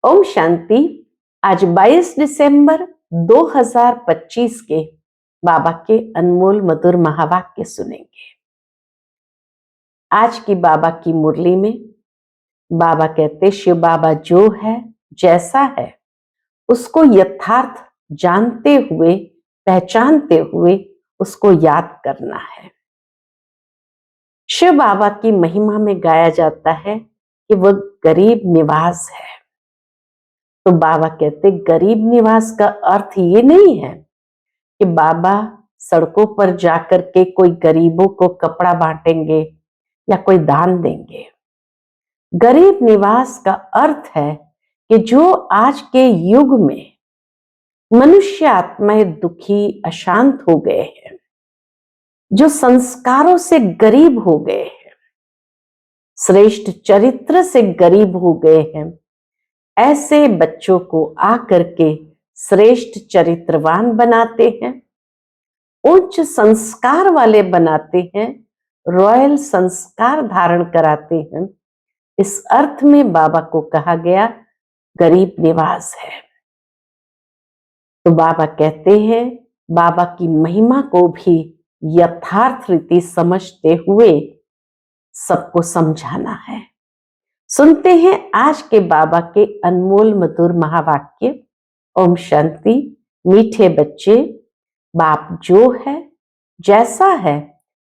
ओम शांति। आज 22 दिसंबर 2025 के बाबा के अनमोल मधुर महावाक्य सुनेंगे। आज की बाबा की मुरली में बाबा कहते, शिव बाबा जो है जैसा है उसको यथार्थ जानते हुए, पहचानते हुए उसको याद करना है। शिव बाबा की महिमा में गाया जाता है कि वह गरीब निवास है। तो बाबा कहते गरीब निवास का अर्थ ये नहीं है कि बाबा सड़कों पर जाकर के कोई गरीबों को कपड़ा बांटेंगे या कोई दान देंगे। गरीब निवास का अर्थ है कि जो आज के युग में मनुष्य आत्माएं दुखी, अशांत हो गए हैं, जो संस्कारों से गरीब हो गए हैं, श्रेष्ठ चरित्र से गरीब हो गए हैं, ऐसे बच्चों को आकर के श्रेष्ठ चरित्रवान बनाते हैं, उच्च संस्कार वाले बनाते हैं, रॉयल संस्कार धारण कराते हैं। इस अर्थ में बाबा को कहा गया गरीब निवास है। तो बाबा कहते हैं बाबा की महिमा को भी यथार्थ रीति समझते हुए सबको समझाना है। सुनते हैं आज के बाबा के अनमोल मधुर महावाक्य। ओम शांति। मीठे बच्चे, बाप जो है जैसा है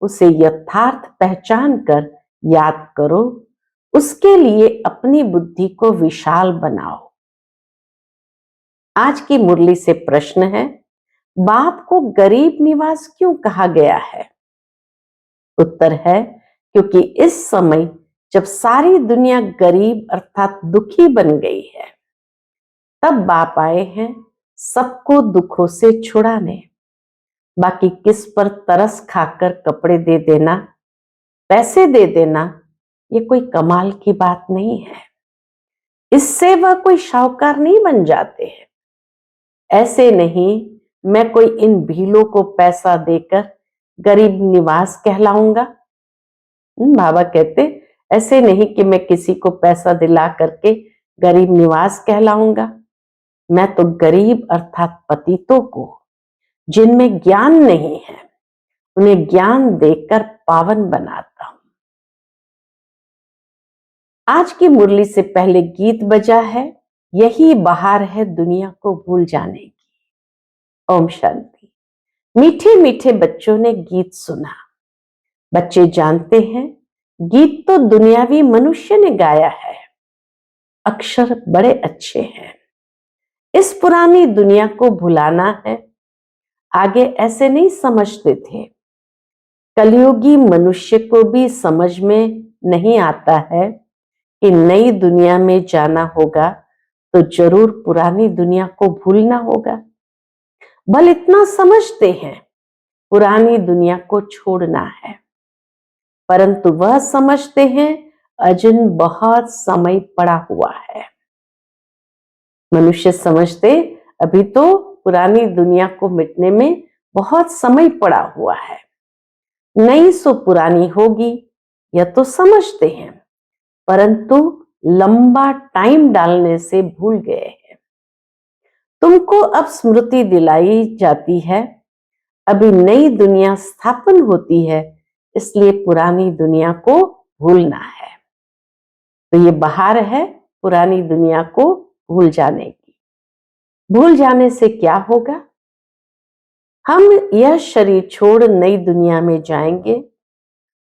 उसे यथार्थ पहचान कर याद करो, उसके लिए अपनी बुद्धि को विशाल बनाओ। आज की मुरली से प्रश्न है, बाप को गरीब निवास क्यों कहा गया है? उत्तर है, क्योंकि इस समय जब सारी दुनिया गरीब अर्थात दुखी बन गई है, तब बाप आए हैं सबको दुखों से छुड़ाने। बाकी किस पर तरस खाकर कपड़े दे देना, पैसे दे देना, ये कोई कमाल की बात नहीं है। इससे वह कोई शाहूकार नहीं बन जाते हैं। ऐसे नहीं मैं कोई इन भीलों को पैसा देकर गरीब निवास कहलाऊंगा। बाबा कहते ऐसे नहीं कि मैं किसी को पैसा दिला करके गरीब निवास कहलाऊंगा। मैं तो गरीब अर्थात पतितों को, जिनमें ज्ञान नहीं है, उन्हें ज्ञान देकर पावन बनाता हूं। आज की मुरली से पहले गीत बजा है, यही बहार है दुनिया को भूल जाने की। ओम शांति। मीठे मीठे बच्चों ने गीत सुना। बच्चे जानते हैं गीत तो दुनियावी मनुष्य ने गाया है, अक्षर बड़े अच्छे हैं। इस पुरानी दुनिया को भुलाना है। आगे ऐसे नहीं समझते थे। कलयुगी मनुष्य को भी समझ में नहीं आता है कि नई दुनिया में जाना होगा तो जरूर पुरानी दुनिया को भूलना होगा। बल इतना समझते हैं पुरानी दुनिया को छोड़ना है, परंतु वह समझते हैं अजन बहुत समय पड़ा हुआ है। मनुष्य समझते अभी तो पुरानी दुनिया को मिटने में बहुत समय पड़ा हुआ है, नई सो पुरानी होगी, यह तो समझते हैं, परंतु लंबा टाइम डालने से भूल गए हैं। तुमको अब स्मृति दिलाई जाती है, अभी नई दुनिया स्थापन होती है, इसलिए पुरानी दुनिया को भूलना है। तो ये बहार है पुरानी दुनिया को भूल जाने की। भूल जाने से क्या होगा? हम यह शरीर छोड़ नई दुनिया में जाएंगे,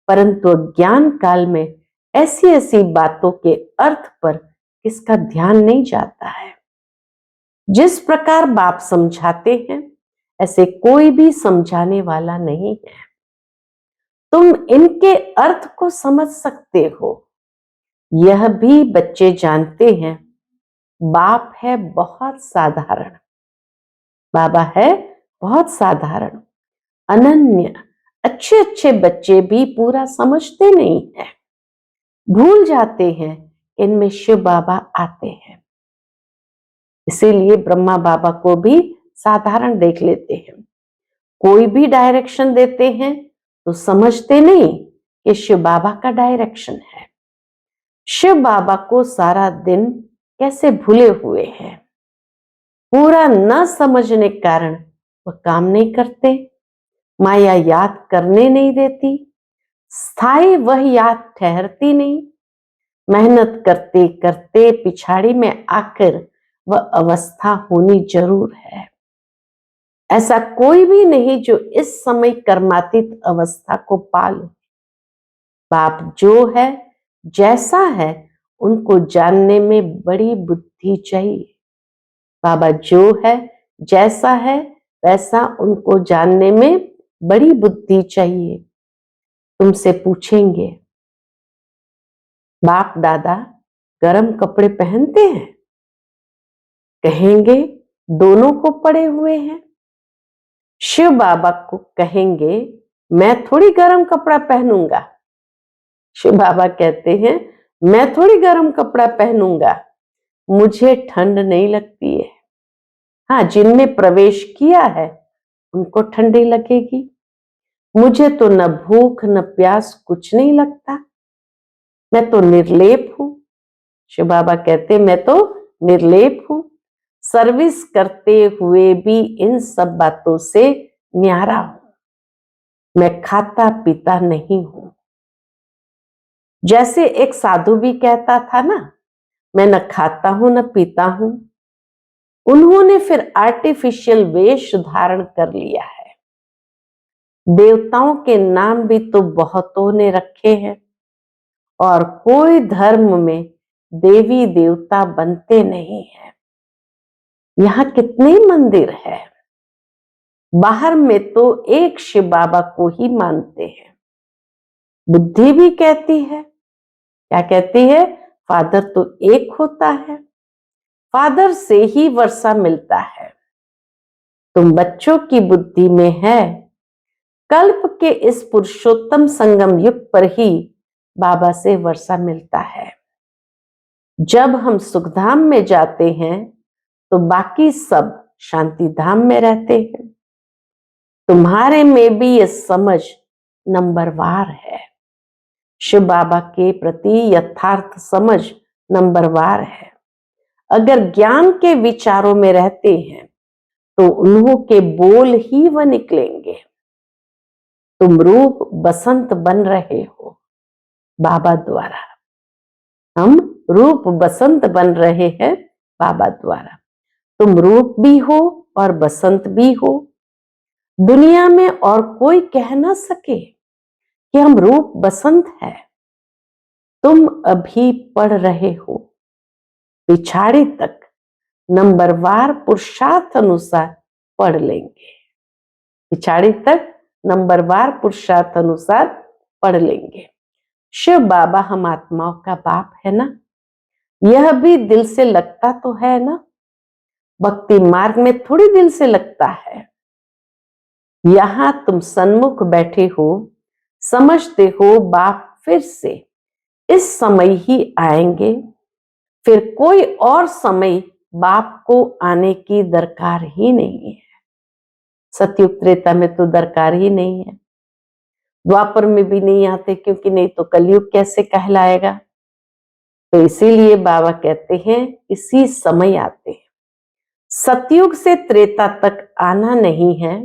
परंतु अज्ञान काल में ऐसी ऐसी बातों के अर्थ पर किसका ध्यान नहीं जाता है। जिस प्रकार बाप समझाते हैं ऐसे कोई भी समझाने वाला नहीं है। तुम इनके अर्थ को समझ सकते हो, यह भी बच्चे जानते हैं। बाप है बहुत साधारण, बाबा है बहुत साधारण, अनन्य। अच्छे अच्छे बच्चे भी पूरा समझते नहीं है, भूल जाते हैं इनमें शिव बाबा आते हैं। इसीलिए ब्रह्मा बाबा को भी साधारण देख लेते हैं। कोई भी डायरेक्शन देते हैं तो समझते नहीं कि शिव बाबा का डायरेक्शन है। शिव बाबा को सारा दिन कैसे भूले हुए हैं। पूरा न समझने के कारण वह काम नहीं करते, माया याद करने नहीं देती, स्थायी वह याद ठहरती नहीं। मेहनत करते करते पिछाड़ी में आकर वह अवस्था होनी जरूर है। ऐसा कोई भी नहीं जो इस समय कर्मातीत अवस्था को पाल। बाप जो है जैसा है उनको जानने में बड़ी बुद्धि चाहिए। बाबा जो है जैसा है वैसा उनको जानने में बड़ी बुद्धि चाहिए। तुमसे पूछेंगे, बाप दादा गरम कपड़े पहनते हैं? कहेंगे दोनों को पड़े हुए हैं। शिव बाबा को कहेंगे मैं थोड़ी गरम कपड़ा पहनूंगा। शिव बाबा कहते हैं मैं थोड़ी गरम कपड़ा पहनूंगा, मुझे ठंड नहीं लगती है। हाँ, जिनमें प्रवेश किया है उनको ठंडी लगेगी, मुझे तो न भूख न प्यास कुछ नहीं लगता, मैं तो निर्लेप हूं। शिव बाबा कहते मैं तो निर्लेप हूं, सर्विस करते हुए भी इन सब बातों से न्यारा हूं, मैं खाता पीता नहीं हूं। जैसे एक साधु भी कहता था ना, मैं न खाता हूं न पीता हूं। उन्होंने फिर आर्टिफिशियल वेश धारण कर लिया है। देवताओं के नाम भी तो बहुतों ने रखे हैं, और कोई धर्म में देवी देवता बनते नहीं है। यहाँ कितने मंदिर है, बाहर में तो एक शिव बाबा को ही मानते हैं। बुद्धि भी कहती है, क्या कहती है? फादर तो एक होता है, फादर से ही वर्षा मिलता है। तुम बच्चों की बुद्धि में है, कल्प के इस पुरुषोत्तम संगम युग पर ही बाबा से वर्षा मिलता है। जब हम सुखधाम में जाते हैं तो बाकी सब शांति धाम में रहते हैं। तुम्हारे में भी ये समझ नंबरवार है। शिव बाबा के प्रति यथार्थ समझ नंबरवार है। अगर ज्ञान के विचारों में रहते हैं तो उन्हों के बोल ही वह निकलेंगे। तुम रूप बसंत बन रहे हो बाबा द्वारा, हम रूप बसंत बन रहे हैं बाबा द्वारा। तुम रूप भी हो और बसंत भी हो। दुनिया में और कोई कह ना सके कि हम रूप बसंत है। तुम अभी पढ़ रहे हो, पिछाड़ी तक नंबरवार पुरुषार्थ अनुसार पढ़ लेंगे। पिछाड़ी तक नंबरवार पुरुषार्थ अनुसार पढ़ लेंगे। शिव बाबा हम आत्माओं का बाप है ना, यह भी दिल से लगता तो है ना। भक्ति मार्ग में थोड़ी दिल से लगता है। यहां तुम सन्मुख बैठे हो, समझते हो बाप फिर से इस समय ही आएंगे, फिर कोई और समय बाप को आने की दरकार ही नहीं है। सतयुग त्रेता में तो दरकार ही नहीं है, द्वापर में भी नहीं आते, क्योंकि नहीं तो कलयुग कैसे कहलाएगा। तो इसीलिए बाबा कहते हैं इसी समय आते हैं। सतयुग से त्रेता तक आना नहीं है,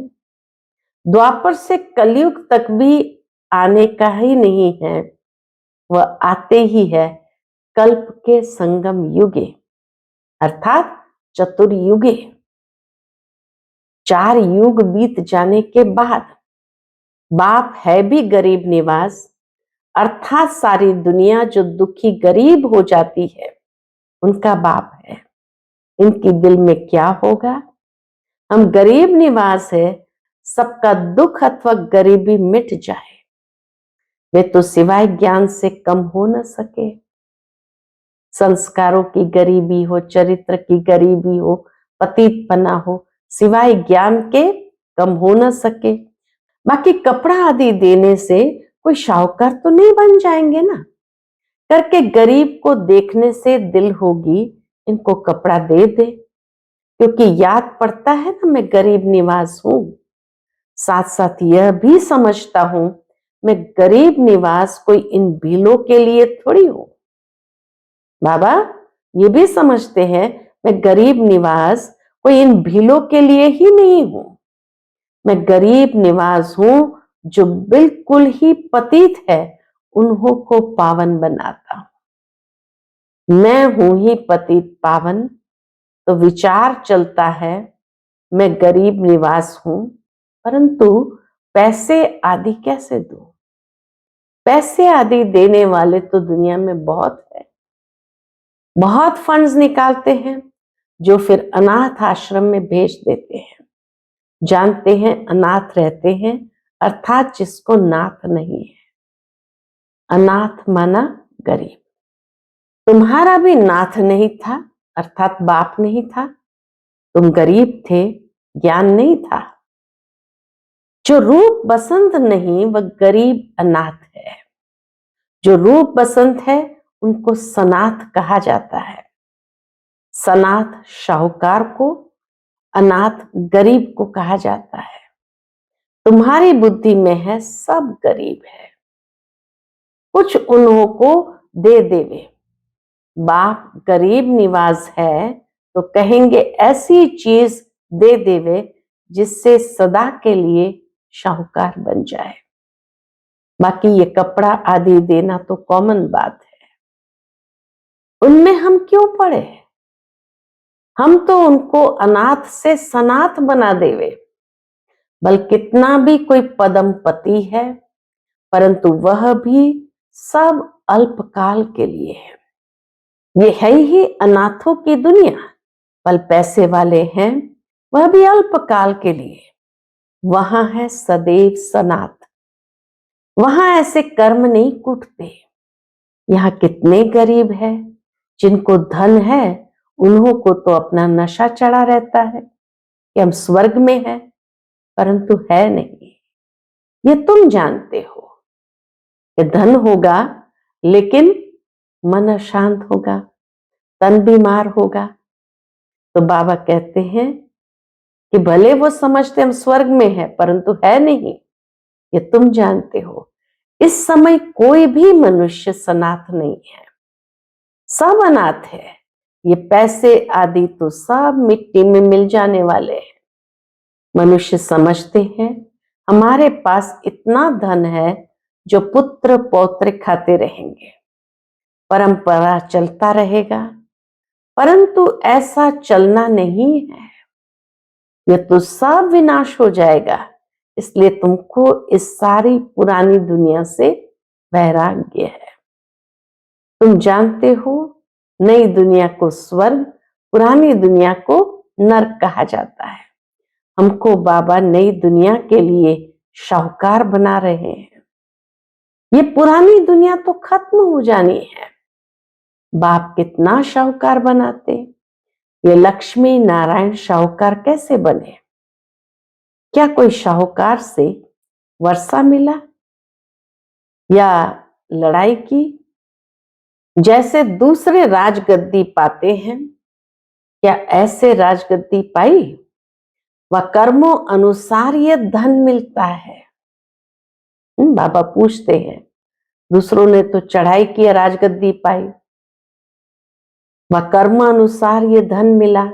द्वापर से कलयुग तक भी आने का ही नहीं है, वह आते ही है कल्प के संगम युगे, अर्थात चतुर्युगे। 4 युग बीत जाने के बाद बाप है भी गरीब निवास, अर्थात सारी दुनिया जो दुखी गरीब हो जाती है उनका बाप है। इनकी दिल में क्या होगा? हम गरीब निवास है, सबका दुख अथवा गरीबी मिट जाए, वे तो सिवाय ज्ञान से कम हो न सके। संस्कारों की गरीबी हो, चरित्र की गरीबी हो, पतितपना हो, सिवाय ज्ञान के कम हो न सके। बाकी कपड़ा आदि देने से कोई शाहूकार तो नहीं बन जाएंगे ना। करके गरीब को देखने से दिल होगी इनको कपड़ा दे दे, क्योंकि याद पड़ता है ना मैं गरीब निवास हूं। साथ साथ यह भी समझता हूं मैं गरीब निवास कोई इन भीलों के लिए थोड़ी हूं। बाबा ये भी समझते हैं मैं गरीब निवास कोई इन भीलों के लिए ही नहीं हूं, मैं गरीब निवास हूं जो बिल्कुल ही पतित है उन्हों को पावन बनाता हूं। मैं हूं ही पतित पावन, तो विचार चलता है मैं गरीब निवास हूं, परंतु पैसे आदि कैसे दूं? पैसे आदि देने वाले तो दुनिया में बहुत है, बहुत फंड्स निकालते हैं जो फिर अनाथ आश्रम में भेज देते हैं। जानते हैं अनाथ रहते हैं अर्थात जिसको नाथ नहीं है। अनाथ माना गरीब। तुम्हारा भी नाथ नहीं था अर्थात बाप नहीं था, तुम गरीब थे, ज्ञान नहीं था। जो रूप बसंत नहीं वह गरीब अनाथ है, जो रूप बसंत है उनको सनाथ कहा जाता है। सनाथ शाहूकार को, अनाथ गरीब को कहा जाता है। तुम्हारी बुद्धि में है सब गरीब है, कुछ उन्हों को दे देवे। बाप गरीब निवाज है तो कहेंगे ऐसी चीज दे देवे जिससे सदा के लिए शाहूकार बन जाए। बाकी ये कपड़ा आदि देना तो कॉमन बात है, उनमें हम क्यों पड़े? हम तो उनको अनाथ से सनाथ बना देवे। बल कितना भी कोई पदमपति है परंतु वह भी सब अल्पकाल के लिए है। ये है ही अनाथों की दुनिया। पल पैसे वाले हैं वह भी अल्पकाल के लिए, वहां है सदैव सनाथ। वहां ऐसे कर्म नहीं कूटते। यहाँ कितने गरीब है, जिनको धन है उन्हों को तो अपना नशा चढ़ा रहता है कि हम स्वर्ग में हैं, परंतु है नहीं। ये तुम जानते हो कि धन होगा लेकिन मन अशांत होगा, तन बीमार होगा। तो बाबा कहते हैं कि भले वो समझते हम स्वर्ग में हैं परंतु है नहीं, ये तुम जानते हो। इस समय कोई भी मनुष्य सनाथ नहीं है, सब अनाथ है। ये पैसे आदि तो सब मिट्टी में मिल जाने वाले हैं। मनुष्य समझते हैं हमारे पास इतना धन है जो पुत्र पौत्र खाते रहेंगे, परंपरा चलता रहेगा, परंतु ऐसा चलना नहीं है। यह तो सब विनाश हो जाएगा। इसलिए तुमको इस सारी पुरानी दुनिया से वैराग्य है। तुम जानते हो नई दुनिया को स्वर्ग, पुरानी दुनिया को नरक कहा जाता है। हमको बाबा नई दुनिया के लिए शाहूकार बना रहे हैं। ये पुरानी दुनिया तो खत्म हो जानी है। बाप कितना शाहूकार बनाते, ये लक्ष्मी नारायण शाहूकार कैसे बने? क्या कोई शाहूकार से वर्षा मिला या लड़ाई की? जैसे दूसरे राजगद्दी पाते हैं, क्या ऐसे राजगद्दी पाई? व कर्मों अनुसार ये धन मिलता है। बाबा पूछते हैं, दूसरों ने तो चढ़ाई की राजगद्दी पाई, व कर्म अनुसार ये धन मिला।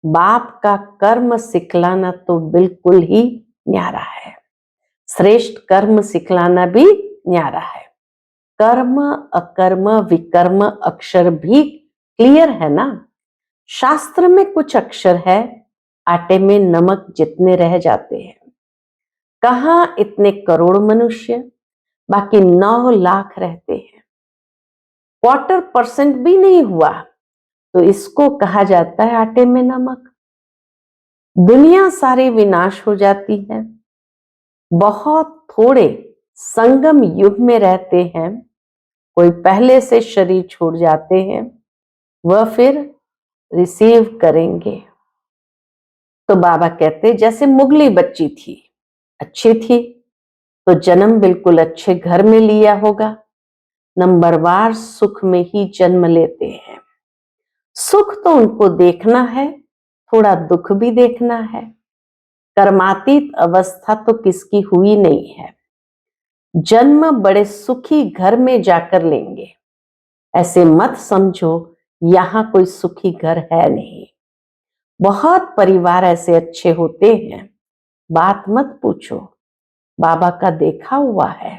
बाप का कर्म सिखलाना तो बिल्कुल ही न्यारा है, श्रेष्ठ कर्म सिखलाना भी न्यारा है। कर्म अकर्म विकर्म अक्षर भी क्लियर है ना। शास्त्र में कुछ अक्षर है, आटे में नमक जितने रह जाते हैं। कहां इतने करोड़ मनुष्य, बाकी 9 लाख रहते हैं, 25% भी नहीं हुआ तो इसको कहा जाता है आटे में नमक। दुनिया सारी विनाश हो जाती है। बहुत थोड़े संगम युग में रहते हैं, कोई पहले से शरीर छोड़ जाते हैं, वह फिर रिसीव करेंगे। तो बाबा कहते जैसे मुगली बच्ची थी, अच्छी थी तो जन्म बिल्कुल अच्छे घर में लिया होगा, नंबरवार सुख में ही जन्म लेते हैं। सुख तो उनको देखना है, थोड़ा दुख भी देखना है। कर्मातीत अवस्था तो किसकी हुई नहीं है। जन्म बड़े सुखी घर में जाकर लेंगे। ऐसे मत समझो यहाँ कोई सुखी घर है नहीं। बहुत परिवार ऐसे अच्छे होते हैं, बात मत पूछो, बाबा का देखा हुआ है।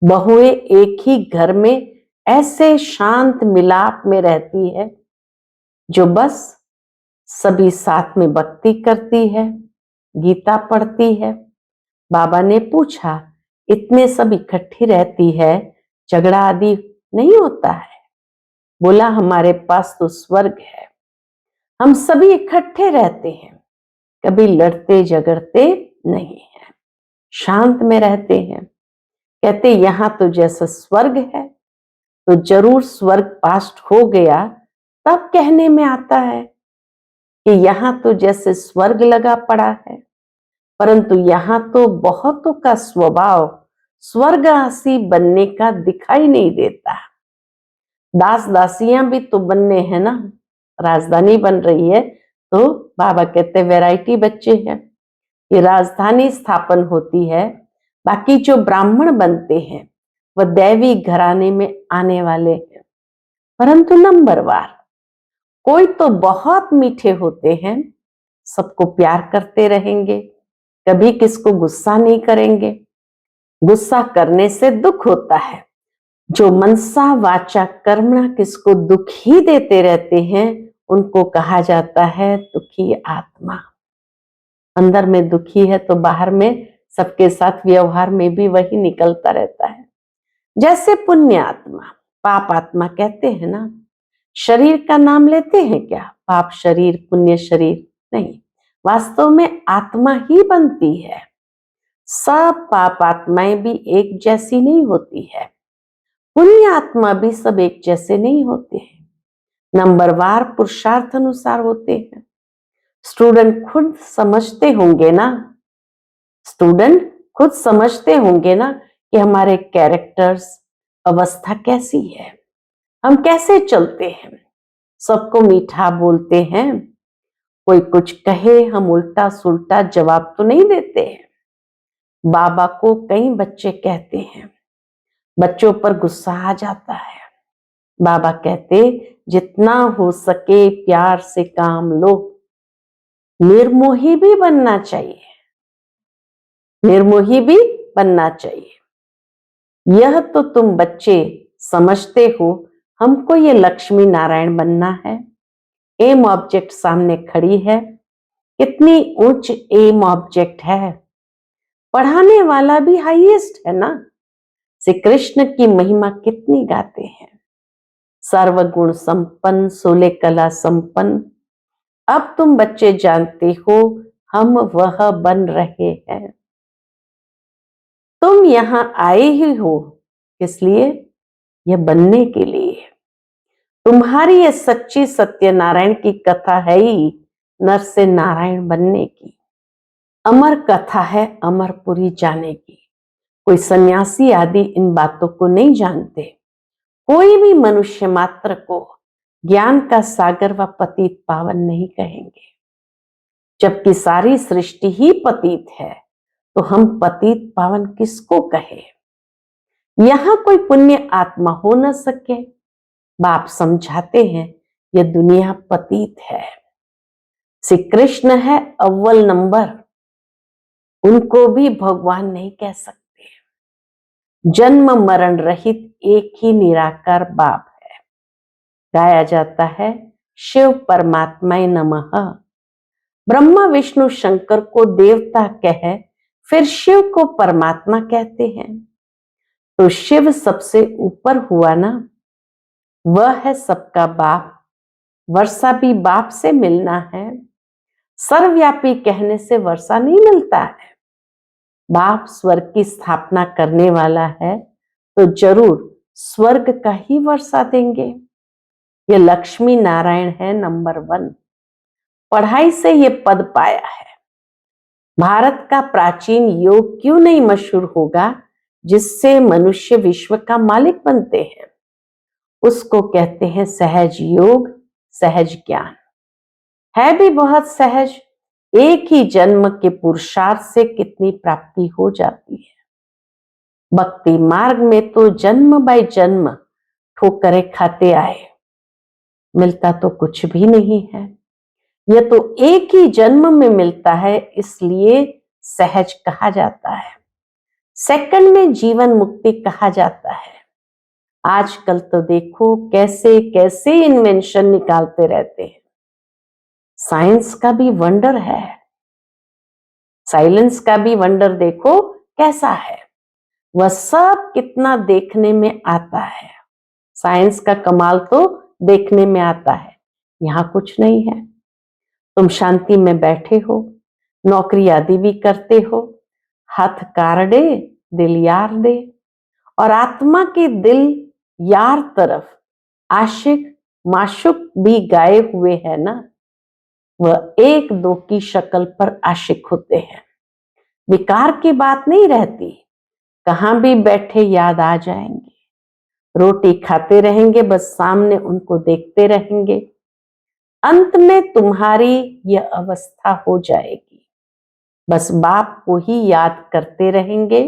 बहुएं एक ही घर में ऐसे शांत मिलाप में रहती है, जो बस सभी साथ में भक्ति करती है, गीता पढ़ती है। बाबा ने पूछा, इतने सब इकट्ठी रहती है, झगड़ा आदि नहीं होता है? बोला, हमारे पास तो स्वर्ग है, हम सभी इकट्ठे रहते हैं, कभी लड़ते झगड़ते नहीं है, शांत में रहते हैं। कहते यहां तो जैसा स्वर्ग है, तो जरूर स्वर्ग पास्ट हो गया तब कहने में आता है कि यहां तो जैसे स्वर्ग लगा पड़ा है, परंतु यहां तो बहुतों का स्वभाव स्वर्गवासी बनने का दिखाई नहीं देता। दास दासियां भी तो बनने हैं ना, राजधानी बन रही है, तो बाबा कहते वैरायटी बच्चे हैं, ये राजधानी स्थापन होती है। बाकी जो ब्राह्मण बनते हैं वह दैवी घराने में आने वाले हैं, परंतु नंबरवार। कोई तो बहुत मीठे होते हैं, सबको प्यार करते रहेंगे, कभी किसको गुस्सा नहीं करेंगे। गुस्सा करने से दुख होता है। जो मनसा वाचा कर्मणा किसको दुख ही देते रहते हैं, उनको कहा जाता है दुखी आत्मा। अंदर में दुखी है तो बाहर में सबके साथ व्यवहार में भी वही निकलता रहता है। जैसे पुण्य आत्मा, पाप आत्मा कहते हैं ना, शरीर का नाम लेते हैं क्या? पाप शरीर, पुण्य शरीर नहीं, वास्तव में आत्मा ही बनती है। सब पाप आत्माएं भी एक जैसी नहीं होती है, पुण्य आत्मा भी सब एक जैसे नहीं होते हैं, नंबरवार पुरुषार्थ अनुसार होते हैं। स्टूडेंट खुद समझते होंगे ना, स्टूडेंट खुद समझते होंगे ना कि हमारे कैरेक्टर्स, अवस्था कैसी है, हम कैसे चलते हैं। सबको मीठा बोलते हैं, कोई कुछ कहे हम उल्टा सुल्टा जवाब तो नहीं देते हैं। बाबा को कई बच्चे कहते हैं, बच्चों पर गुस्सा आ जाता है। बाबा कहते जितना हो सके प्यार से काम लो। निर्मोही भी बनना चाहिए, निर्मोही भी बनना चाहिए। यह तो तुम बच्चे समझते हो, हमको ये लक्ष्मी नारायण बनना है। एम ऑब्जेक्ट सामने खड़ी है, कितनी उच्च एम ऑब्जेक्ट है, पढ़ाने वाला भी हाईएस्ट है ना। श्री कृष्ण की महिमा कितनी गाते हैं, सर्वगुण संपन्न, 16 कला संपन्न। अब तुम बच्चे जानते हो हम वह बन रहे हैं। तुम यहां आए ही हो किस लिए? यह बनने के लिए। तुम्हारी ये सच्ची सत्यनारायण की कथा है ही नर से नारायण बनने की। अमर कथा है अमरपुरी जाने की। कोई सन्यासी आदि इन बातों को नहीं जानते। कोई भी मनुष्य मात्र को ज्ञान का सागर व पतित पावन नहीं कहेंगे, जबकि सारी सृष्टि ही पतित है, तो हम पतित पावन किसको कहे? यहां कोई पुण्य आत्मा हो न सके। बाप समझाते हैं यह दुनिया पतित है, श्री कृष्ण है अव्वल नंबर, उनको भी भगवान नहीं कह सकते। जन्म मरण रहित एक ही निराकार बाप है। गाया जाता है शिव परमात्माय नमः। ब्रह्मा विष्णु शंकर को देवता कहे, फिर शिव को परमात्मा कहते हैं, तो शिव सबसे ऊपर हुआ ना। वह है सबका बाप, वर्षा भी बाप से मिलना है। सर्वव्यापी कहने से वर्षा नहीं मिलता है। बाप स्वर्ग की स्थापना करने वाला है, तो जरूर स्वर्ग का ही वर्षा देंगे। ये लक्ष्मी नारायण है नंबर 1। पढ़ाई से ये पद पाया है। भारत का प्राचीन योग क्यों नहीं मशहूर होगा, जिससे मनुष्य विश्व का मालिक बनते हैं? उसको कहते हैं सहज योग, सहज ज्ञान। है भी बहुत सहज, एक ही जन्म के पुरुषार्थ से कितनी प्राप्ति हो जाती है। भक्ति मार्ग में तो जन्म बाय जन्म ठोकरें खाते आए, मिलता तो कुछ भी नहीं है। यह तो एक ही जन्म में मिलता है, इसलिए सहज कहा जाता है, सेकंड में जीवन मुक्ति कहा जाता है। आजकल तो देखो कैसे कैसे इन्वेंशन निकालते रहते हैं। साइंस का भी वंडर है, साइलेंस का भी वंडर देखो कैसा है। वह सब कितना देखने में आता है। साइंस का कमाल तो देखने में आता है, यहां कुछ नहीं है। तुम शांति में बैठे हो, नौकरी आदि भी करते हो, हाथ कार दे दिल यार दे, और आत्मा के दिल यार तरफ आशिक माशुक भी गाए हुए है ना। वह एक दो की शक्ल पर आशिक होते हैं। विकार की बात नहीं रहती, कहां भी बैठे याद आ जाएंगे। रोटी खाते रहेंगे, बस सामने उनको देखते रहेंगे। अंत में तुम्हारी यह अवस्था हो जाएगी, बस बाप को ही याद करते रहेंगे।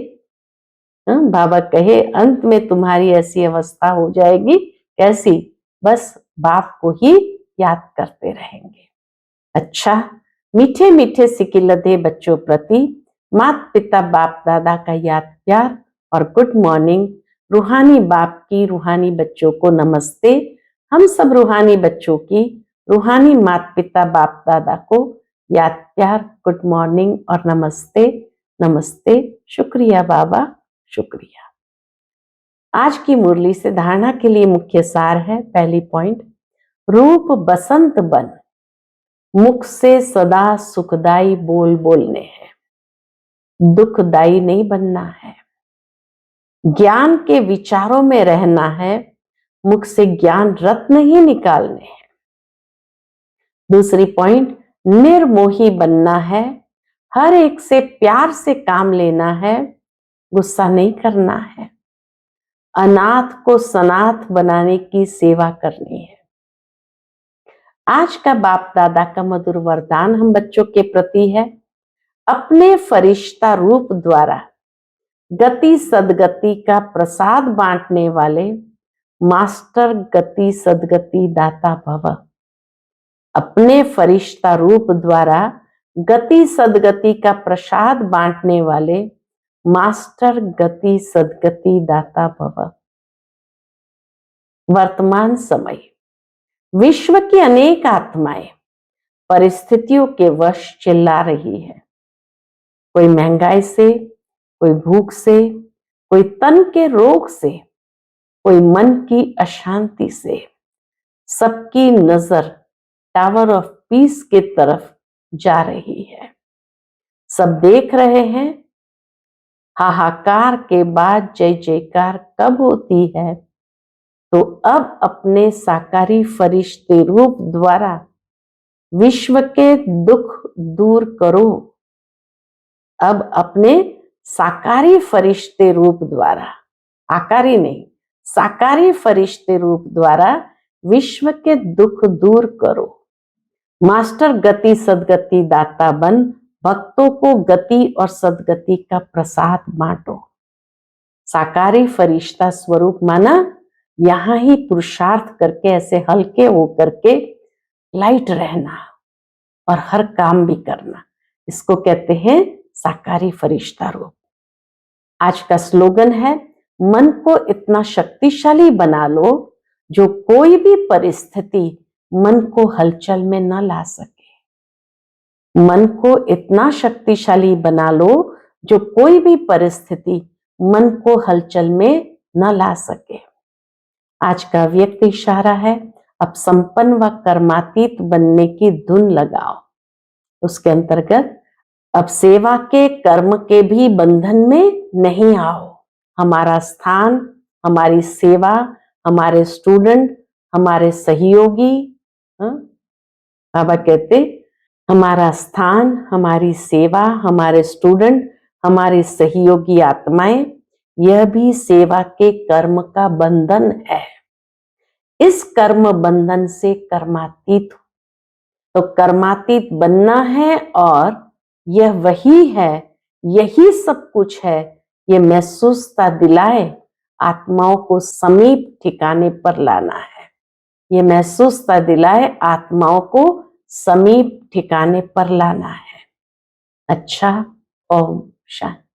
बाबा कहे अंत में तुम्हारी ऐसी अवस्था हो जाएगी, कैसी? बस बाप को ही याद करते रहेंगे। अच्छा, मीठे मीठे सिकिलधे बच्चों प्रति माता पिता बाप दादा का याद प्यार और गुड मॉर्निंग। रूहानी बाप की रूहानी बच्चों को नमस्ते। हम सब रूहानी बच्चों की रूहानी माता पिता बाप दादा को याद प्यार, गुड मॉर्निंग और नमस्ते। नमस्ते, शुक्रिया बाबा, शुक्रिया। आज की मुरली से धारणा के लिए मुख्य सार है। पहली पॉइंट, रूप बसंत बन, मुख से सदा सुखदाई बोल बोलने हैं, दुखदाई नहीं बनना है। ज्ञान के विचारों में रहना है, मुख से ज्ञान रत्न ही निकालने हैं। दूसरी पॉइंट, निर्मोही बनना है, हर एक से प्यार से काम लेना है, गुस्सा नहीं करना है। अनाथ को सनाथ बनाने की सेवा करनी है। आज का बाप दादा का मधुर वरदान हम बच्चों के प्रति है, अपने फरिश्ता रूप द्वारा गति सदगति का प्रसाद बांटने वाले मास्टर गति सदगति दाता भव। अपने फरिश्ता रूप द्वारा गति सदगति का प्रसाद बांटने वाले मास्टर गति सदगति दाता भव। वर्तमान समय, विश्व की अनेक आत्माएं परिस्थितियों के वश चिल्ला रही है। कोई महंगाई से, कोई भूख से, कोई तन के रोग से, कोई मन की अशांति से। सबकी नजर टावर ऑफ पीस के तरफ जा रही है। सब देख रहे हैं हाहाकार के बाद जय जयकार कब होती है। तो अब अपने साकारी फरिश्ते रूप द्वारा विश्व के दुख दूर करो। अब अपने साकारी फरिश्ते रूप द्वारा, आकारी नहीं, साकारी फरिश्ते रूप द्वारा विश्व के दुख दूर करो। मास्टर गति सदगति दाता बन, भक्तों को गति और सदगति का प्रसाद बांटो। साकारी फरिश्ता स्वरूप माना, यहां ही पुरुषार्थ करके ऐसे हल्के हो करके लाइट रहना और हर काम भी करना, इसको कहते हैं साकारी फरिश्ता रूप। आज का स्लोगन है, मन को इतना शक्तिशाली बना लो जो कोई भी परिस्थिति मन को हलचल में न ला सके। मन को इतना शक्तिशाली बना लो जो कोई भी परिस्थिति मन को हलचल में न ला सके। आज का व्यक्ति इशारा है, अब संपन्न व कर्मातीत बनने की धुन लगाओ। उसके अंतर्गत अब सेवा के कर्म के भी बंधन में नहीं आओ। हमारा स्थान, हमारी सेवा, हमारे स्टूडेंट, हमारे सहयोगी, बाबा कहते हमारा स्थान, हमारी सेवा, हमारे स्टूडेंट, हमारी सहयोगी आत्माएं, यह भी सेवा के कर्म का बंधन है। इस कर्म बंधन से कर्मातीत हो। तो कर्मातीत बनना है और यह वही है, यही सब कुछ है, ये महसूसता दिलाए आत्माओं को समीप ठिकाने पर लाना है। ये महसूसता दिलाए आत्माओं को समीप ठिकाने पर लाना है। अच्छा, ओम शांति।